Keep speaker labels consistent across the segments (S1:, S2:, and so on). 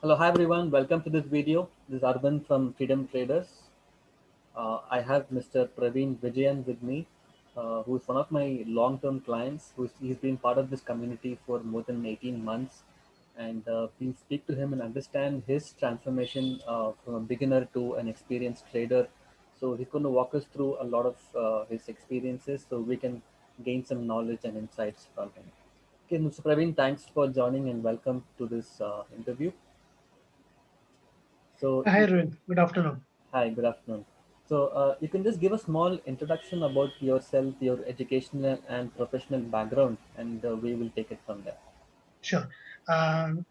S1: Hello, hi everyone. Welcome to this video. This is Arvind from Freedom Traders. I have Mr. Praveen Vijayan with me, who is one of my long-term clients. He's been part of this community for more than 18 months, and we'll speak to him and understand his transformation from a beginner to an experienced trader. So he's going to walk us through a lot of his experiences, so we can gain some knowledge and insights from him. Okay, Mr. Praveen, thanks for joining and welcome to this interview. So
S2: Hi, Arvind. Good afternoon.
S1: Hi, good afternoon. So, you can just give a small introduction about yourself, your educational and professional background, and we will take it from there.
S2: Sure.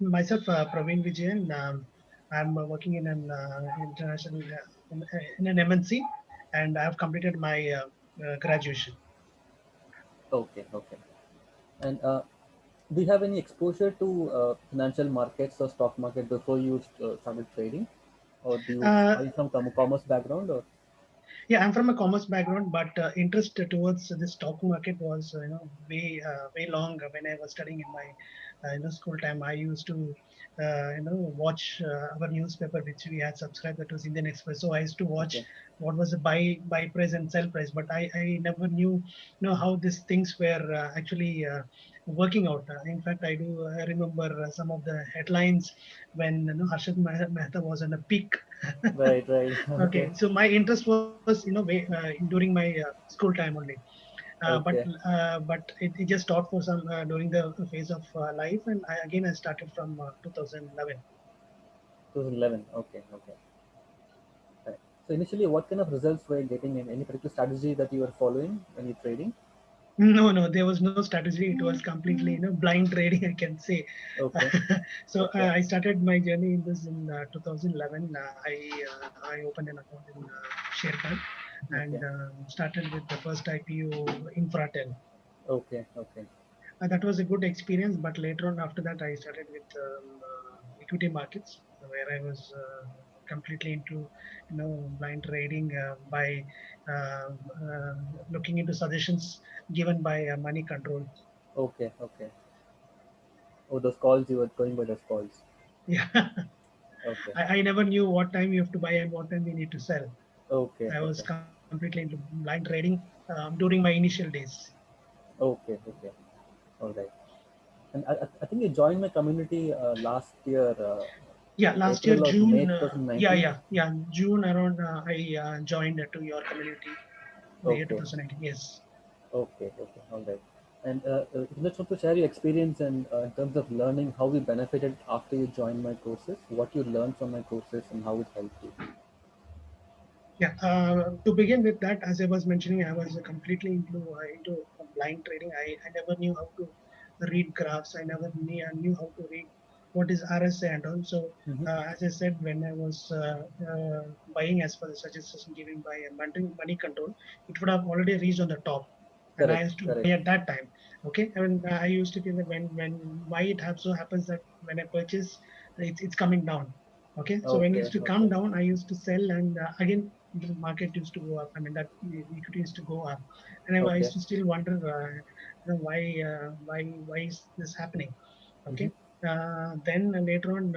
S2: Myself, Praveen Vijayan. I'm working in an international in an MNC, and I have completed my graduation.
S1: Okay, okay. And do you have any exposure to financial markets or stock market before you started trading, or
S2: Uh,
S1: are you from commerce background or?
S2: Yeah, I'm from a commerce background, but interest towards the stock market was, way long when I was studying in my, school time. I used to, watch our newspaper which we had subscribed. That was Indian Express. So I used to watch
S1: Okay,
S2: what was the buy price and sell price. But I never knew, how these things were actually working out. In fact, I remember some of the headlines when Harshad Mehta was on a peak.
S1: right, right. Okay,
S2: Okay, so my interest was, during my school time only.
S1: okay.
S2: But it just stopped for some during the phase of life, and I started from 2011.
S1: 2011. Okay, okay. Right. So initially, what kind of results were you getting in any particular strategy that you were following when you trading?
S2: No, no, there was no strategy. It was completely, blind trading, I can say.
S1: Okay,
S2: So
S1: okay,
S2: I started my journey in this in 2011. I opened an account in SharePoint and
S1: okay,
S2: started with the first IPO Infratel.
S1: okay, okay.
S2: That was a good experience, but later on after that, I started with equity markets, where I was completely into, blind trading by uh, uh, looking into suggestions given by Money Control.
S1: Okay, okay. Oh, those calls you were going by those calls.
S2: Yeah,
S1: Okay,
S2: I never knew what time you have to buy and what time you need to sell.
S1: okay,
S2: I was
S1: okay,
S2: completely into blind trading during my initial days.
S1: okay, okay. All right. And I think you joined my community last year,
S2: Yeah, last year
S1: April or May
S2: June. Yeah,
S1: 2019.
S2: yeah, yeah. June around, I joined to your community. May
S1: Okay,
S2: 2019. Yes.
S1: okay, okay. All right. And you just want to share your experience and in terms of learning how we benefited after you joined my courses, what you learned from my courses, and how it helped you.
S2: Yeah. To begin with that, as I was mentioning, I was completely into blind trading. I never knew how to read graphs. I never knew how to read what is RSI and all. So,
S1: Mm-hmm.
S2: as I said, when I was buying as per the suggestion given by Money Control, it would have already reached on the top, and I
S1: Correct,
S2: used to buy
S1: correct.
S2: at that time. Okay, I mean, I used to feel that when why it so happens that when I purchase, it's coming down. Okay, so when it
S1: Okay,
S2: used to come
S1: okay,
S2: down, I used to sell, and again the market used to go up. I mean, that the equity used to go up, and I
S1: okay.
S2: used to still wonder, why is this happening?
S1: Mm-hmm.
S2: Okay, then later on,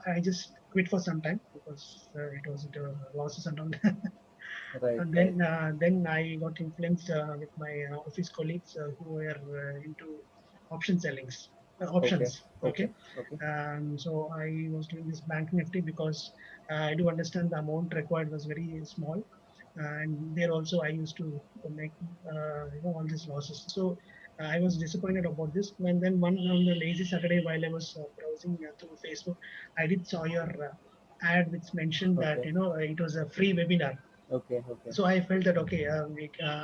S2: I just quit for some time because it was into losses and all.
S1: Right,
S2: And
S1: right.
S2: then I got influenced with my office colleagues who were into
S1: Okay,
S2: options.
S1: okay,
S2: Okay,
S1: okay.
S2: so I was doing this bank nifty because I do understand the amount required was very small, and there also I used to make all these losses. So I was disappointed about this. And then one on the lazy Saturday while I was browsing through Facebook, I did saw your ad which mentioned that
S1: Okay,
S2: it was a free webinar.
S1: okay, okay,
S2: So I felt that okay,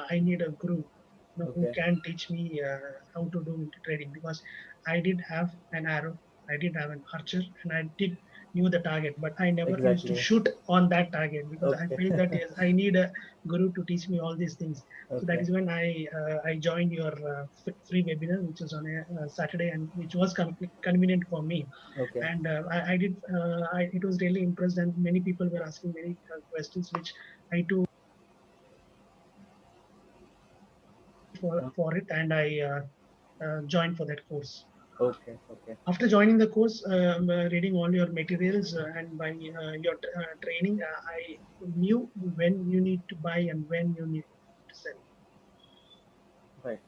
S2: I need a guru, who
S1: okay.
S2: can teach me how to do trading, because I did have an arrow, I did have an archer, and I did knew the target, but I never used to
S1: Exactly.
S2: shoot on that target because I
S1: Okay,
S2: felt that yes, I need a guru to teach me all these things. So that
S1: okay,
S2: is when I joined your free webinar, which was on a Saturday, and which was convenient for me.
S1: okay.
S2: And I did. It was really impressed, and many people were asking many questions, which I too
S1: Uh,
S2: for it, and I joined for that course.
S1: Okay, okay,
S2: After joining the course, reading all your materials and by your training, I knew when you need to buy and when you need to sell.
S1: right.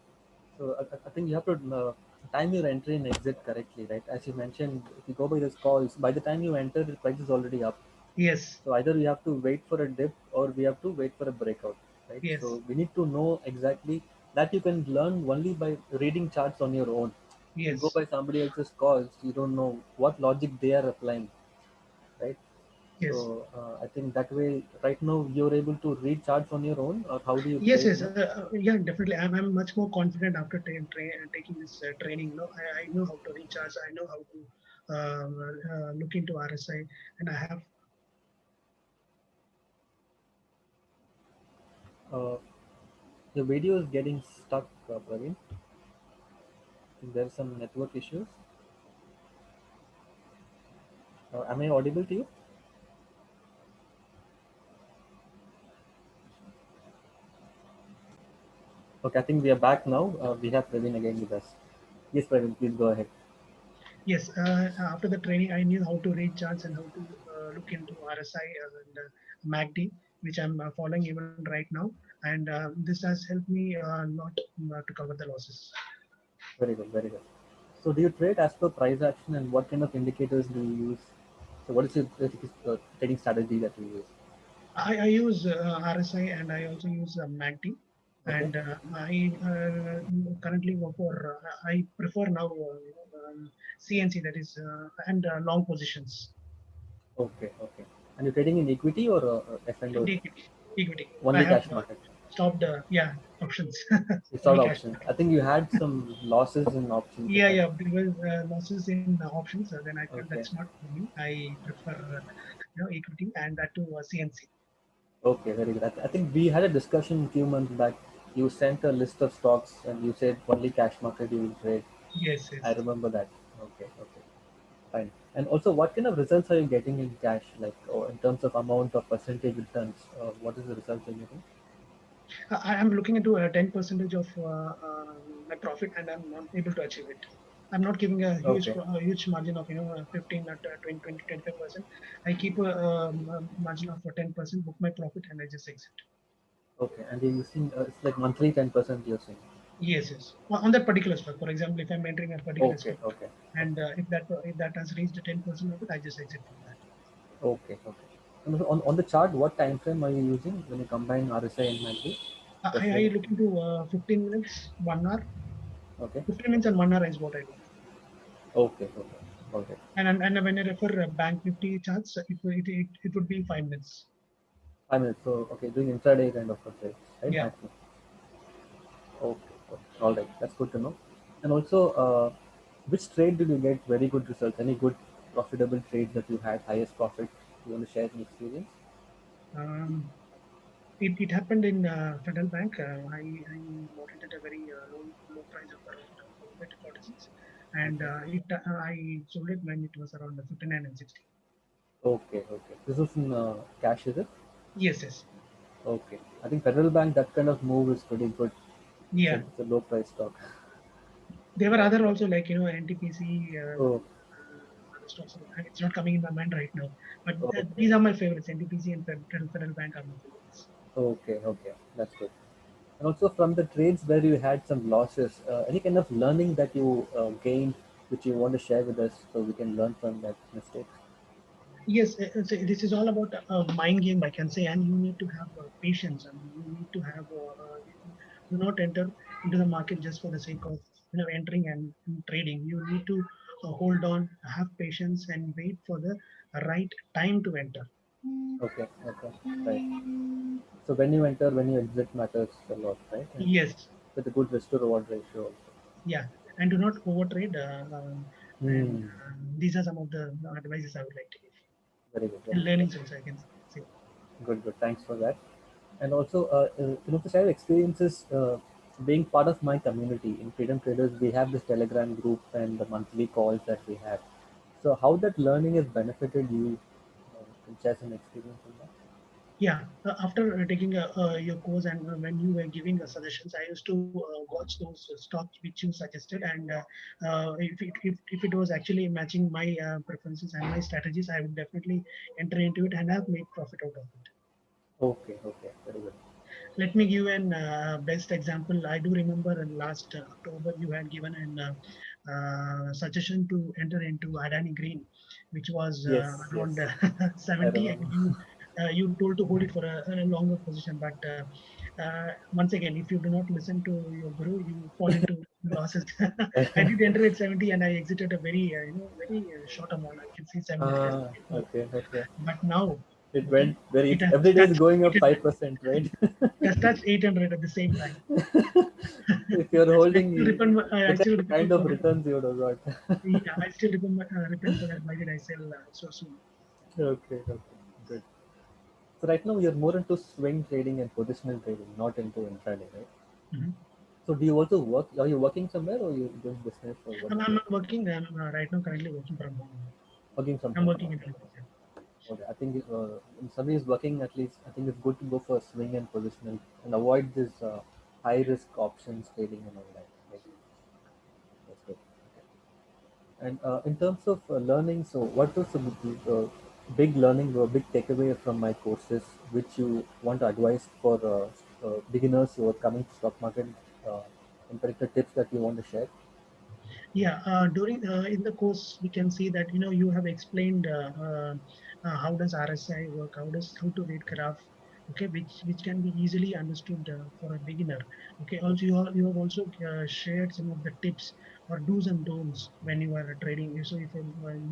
S1: So I think you have to time your entry and exit correctly, right? As you mentioned, if you go by this calls, by the time you enter, the price is already up.
S2: Yes,
S1: So either we have to wait for a dip or we have to wait for a breakout, right?
S2: yes,
S1: So we need to know exactly that you can learn only by reading charts on your own. If you go
S2: yes,
S1: by somebody else's calls, you don't know what logic they are applying, right?
S2: yes.
S1: So I think that way, right now you're able to read charts on your own, or how do you
S2: Yes,
S1: trade
S2: yes,
S1: now?
S2: yeah, definitely. I'm much more confident after taking this training. I know how to recharge. I know how to look into RSI, and I have.
S1: Uh, your video is getting stuck, Praveen. There's some network issues. Am I audible to you? Okay, I think we are back now. We have Praveen again with us. Yes, Praveen, please go ahead.
S2: Yes, after the training, I knew how to read charts and how to look into RSI and MACD, which I'm following even right now. And this has helped me not to cover the losses.
S1: Very good, very good. So, do you trade as per price action, and what kind of indicators do you use? So, what is your trading strategy that you use?
S2: I use RSI and I also use MACD.
S1: Okay,
S2: And I currently go for, I prefer now CNC, that is, and long positions.
S1: okay, okay. And you're trading in equity or F&O?
S2: And equity. Equity. I
S1: Only
S2: have
S1: cash market.
S2: stopped, yeah, options.
S1: You saw
S2: Only
S1: the
S2: cash
S1: options.
S2: market.
S1: I think you had some losses in options, if
S2: Yeah,
S1: I'm
S2: yeah. There was losses in options. Then I felt
S1: okay.
S2: that's not for me. I prefer, equity and that to CNC.
S1: Okay, very good. I think we had a discussion a few months back. You sent a list of stocks and you said only cash market you will trade.
S2: Yes,
S1: I
S2: yes.
S1: remember that. Okay, okay, fine. And also, what kind of results are you getting in cash, like or in terms of amount or percentage returns? What is the results you're getting?
S2: I am looking into a 10 percentage of my profit, and I'm able to achieve it. I'm not giving
S1: Okay,
S2: a huge margin of 15 or 20, 25%. I keep a margin of 10%, book my profit, and I just exit.
S1: okay. And you're using it's like monthly 10% you're saying.
S2: Yes, yes. On that particular stock, for example, if I'm entering a particular
S1: Okay,
S2: stock,
S1: okay,
S2: and
S1: okay,
S2: if that has reached 10% of it, I just exit from that.
S1: okay, okay. And also on the chart, what time frame are you using when you combine RSI and MACD?
S2: I look into 15 minutes, 1 hour.
S1: Okay.
S2: 15 minutes and 1 hour is what I do.
S1: Okay. Okay. Okay.
S2: And when I refer Bank Nifty charts, it would be 5 minutes.
S1: 5 minutes. So okay, doing intraday kind of a trade, right?
S2: Yeah.
S1: Maximum. Okay. Okay. All right. That's good to know. And also, which trade did you get very good results? Any good profitable trades that you had highest profit? You want to share any experience?
S2: Um, it happened in Federal Bank. I bought it at a very low price of around 45 to 46, and
S1: Okay.
S2: I sold it when it was around 59 and 60.
S1: Okay. Okay. This was in cash, is it?
S2: Yes, yes.
S1: Okay. I think Federal Bank that kind of move is pretty good.
S2: Yeah.
S1: It's a low price stock.
S2: There were
S1: Right.
S2: other
S1: Right.
S2: also like NTPC,
S1: Oh.
S2: other stocks. It's not coming in my mind right now, but
S1: Okay.
S2: these are my favorites. NTPC and Federal Bank are my favorites.
S1: Okay. Okay. That's good. And also from the trades where you had some losses, any kind of learning that you gained, which you want to share with us, so we can learn from that mistake.
S2: Yes, so this is all about a mind game, I can say, and you need to have patience. I mean, you need to have do not enter into the market just for the sake of entering and trading. You need to hold on, have patience, and wait for the right time to enter.
S1: Okay, okay, right. So when you enter, when you exit matters a lot, right? And
S2: Yes,
S1: with a good risk to reward ratio also.
S2: yeah, and do not overtrade. And
S1: Hmm.
S2: these are some of the advices I would like to give.
S1: Very good, very
S2: And
S1: good.
S2: learnings also, I can say.
S1: Good, good. Thanks for that. And also, to share experiences being part of my community in Freedom Traders, we have this Telegram group and the monthly calls that we have. So how that learning has benefited you? Can you share some experience on that?
S2: Yeah, after taking your course and when you were giving suggestions, I used to watch those stocks which you suggested, and if it was actually matching my preferences and my strategies, I would definitely enter into it and have made profit out of it.
S1: Okay, okay, very good.
S2: Let me give an best example. I do remember in last October you had given an suggestion to enter into Adani Green, which was
S1: Yes, yes,
S2: around
S1: I
S2: 70, and
S1: remember.
S2: you told to hold it for a longer position. But once again, if you do not listen to your guru, you fall into losses. I did enter at 70, and I exited a very very short amount. I can see 70 less
S1: Ah,
S2: than.
S1: okay, okay.
S2: But now,
S1: It
S2: okay,
S1: went very,
S2: it has
S1: every day is
S2: touched
S1: going up
S2: 800.
S1: 5%, right?
S2: It has touched 800 at the same time.
S1: If you're
S2: I still
S1: holding,
S2: remember. I
S1: look at
S2: still
S1: the
S2: remember.
S1: kind of returns you would have got.
S2: Yeah, I still remember. Repent for that. Why did I sell so soon?
S1: Okay, okay, good. So right now you're more into swing trading and positional trading, not into intraday, right?
S2: Mhm.
S1: So do you also work? Are you working somewhere or you doing business or what's
S2: I'm
S1: your
S2: not working. I'm right now currently working from home.
S1: working from
S2: I'm
S1: home?
S2: working in
S1: Okay.
S2: office. Yeah.
S1: Okay. I think when somebody is working, at least I think it's good to go for swing and positional and avoid this high risk options trading and all that. Right? That's good. And in terms of learning, so what was the big learning or big takeaway from my courses, which you want to advise for beginners who are coming to stock market? Uh, in particular, tips that you want to share?
S2: Yeah, during in the course we can see that you have explained how does RSI work, how to read graph, okay, which can be easily understood for a beginner. Okay, also you have also shared some of the tips or do's and don'ts when you are trading. So if a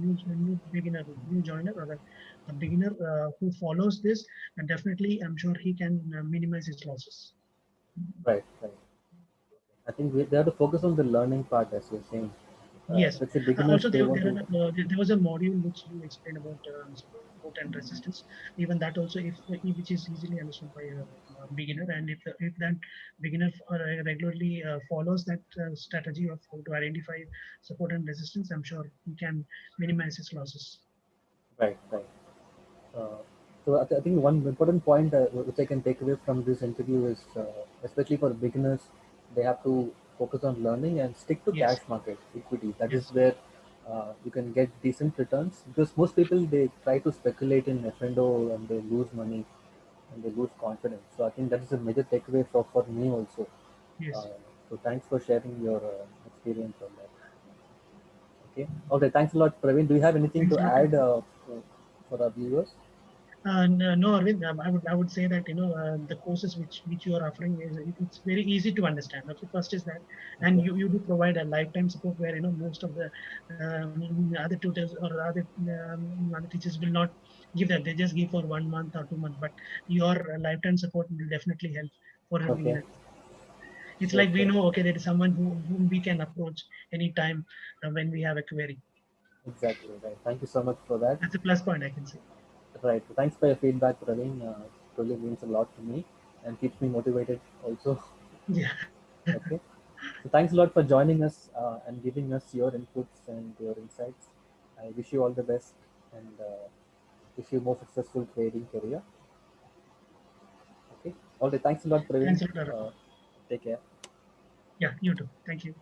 S2: new beginner, new joiner, or a beginner who follows this, definitely I'm sure he can minimize his losses.
S1: Right, right. I think they have to focus on the learning part, as you're saying.
S2: Yes.
S1: Especially beginners,
S2: Also,
S1: they want to.
S2: there was a module which you explained about support and resistance. Even that also, which is easily understood by a beginner, and if that beginner regularly follows that strategy of how to identify support and resistance, I'm sure he can minimize his losses.
S1: Right, right. Uh, so I think one important point which I can take away from this interview is, especially for beginners, they have to focus on learning and stick to cash
S2: Yes.
S1: market equity. That is
S2: Yes.
S1: where you can get decent returns, because most people they try to speculate in F&O and they lose money and they lose confidence. So I think that is a major takeaway for me also. Uh,
S2: Yes.
S1: so thanks for sharing your experience on that. Okay. Okay. Thanks a lot, Praveen. Do you have anything
S2: Thanks
S1: to
S2: a lot.
S1: add for our viewers?
S2: No, Arvind, I would say that the courses which you are offering it's very easy to understand. Okay, first is that, and
S1: Okay.
S2: you do provide a lifetime support where most of the other tutors or other teachers will not give that. They just give for 1 month or 2 months, but your lifetime support will definitely help for a
S1: Okay.
S2: beginner. It's like we
S1: Okay.
S2: know, okay, there is someone whom we can approach anytime when we have a query.
S1: Exactly. Right. Thank you so much for that.
S2: That's a plus point, I can say.
S1: Right. Thanks for your feedback, Praveen. It really means a lot to me and keeps me motivated also.
S2: Yeah.
S1: Okay. So thanks a lot for joining us and giving us your inputs and your insights. I wish you all the best and wish you more successful trading career. Okay. All right. Thanks a lot, Praveen.
S2: Thanks a lot, Arvind.
S1: Take care.
S2: Yeah, you too. Thank you.